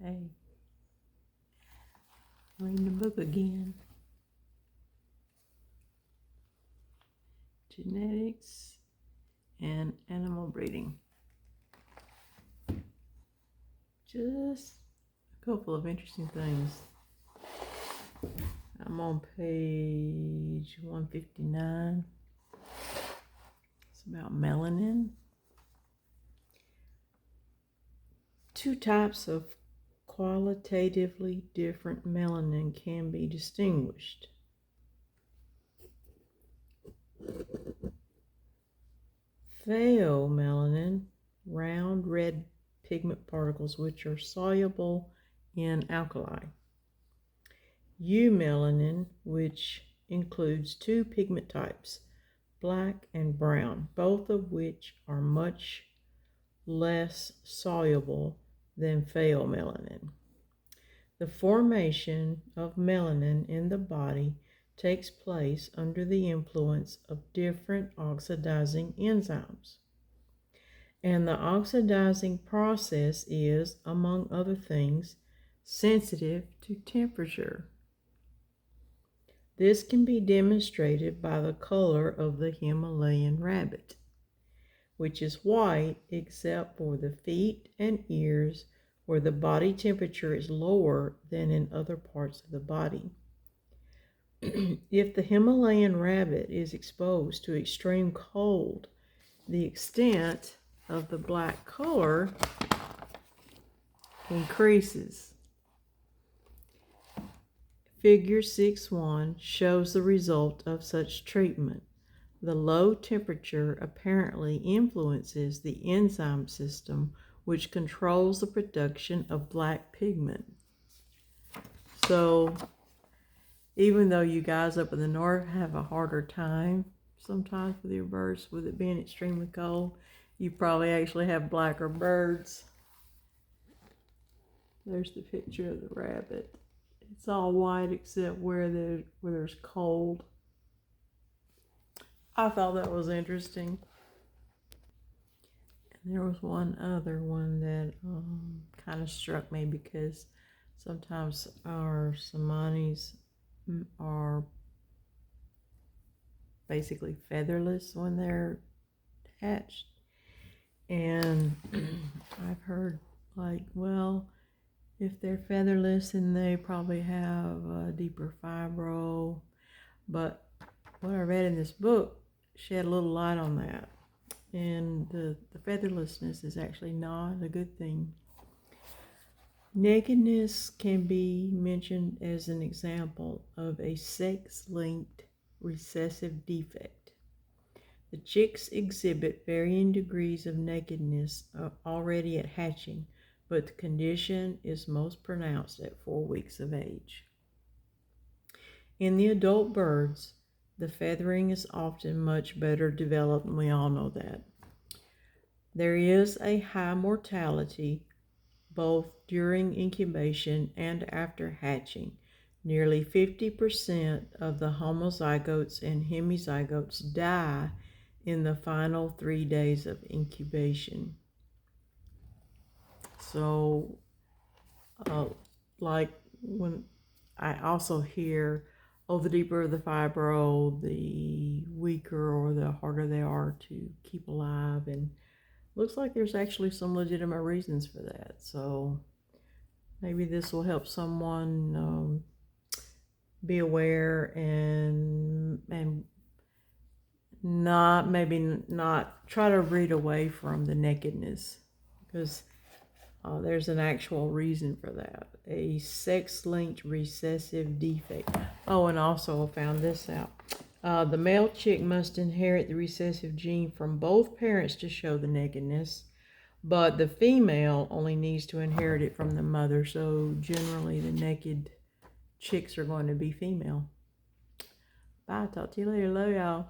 Hey, reading the book again. Genetics and animal breeding. Just a couple of interesting things. I'm on page 159. It's about melanin. Two types of qualitatively different melanin can be distinguished. Pheomelanin, round red pigment particles which are soluble in alkali. Eumelanin, which includes two pigment types, black and brown, both of which are much less soluble than pheomelanin. The formation of melanin in the body takes place under the influence of different oxidizing enzymes. And the oxidizing process is, among other things, sensitive to temperature. This can be demonstrated by the color of the Himalayan rabbit, which is white except for the feet and ears, where the body temperature is lower than in other parts of the body. If the Himalayan rabbit is exposed to extreme cold, the extent of the black color increases. Figure 6.1 shows the result of such treatment. The low temperature apparently influences the enzyme system, which controls the production of black pigment. So, even though you guys up in the north have a harder time sometimes with your birds, with it being extremely cold, you probably actually have blacker birds. There's the picture of the rabbit. It's all white except where there's cold. I thought that was interesting. And there was one other one that kind of struck me, because sometimes our Cemanis are basically featherless when they're hatched. And I've heard, like, well, if they're featherless, then they probably have a deeper fibro. But what I read in this book shed a little light on that. And the featherlessness is actually not a good thing. Nakedness can be mentioned as an example of a sex-linked recessive defect. The chicks exhibit varying degrees of nakedness already at hatching, but the condition is most pronounced at 4 weeks of age. In the adult birds, the feathering is often much better developed, and we all know that. There is a high mortality both during incubation and after hatching. Nearly 50% of the homozygotes and hemizygotes die in the final 3 days of incubation. So, like when I also hear, oh, the deeper the fibro, the weaker or the harder they are to keep alive. And looks like there's actually some legitimate reasons for that. So maybe this will help someone be aware and not try to read away from the nakedness, because there's an actual reason for that. A sex-linked recessive defect. Oh, and also I found this out. The male chick must inherit the recessive gene from both parents to show the nakedness, but the female only needs to inherit it from the mother. So generally the naked chicks are going to be female. Bye. Talk to you later. Love y'all.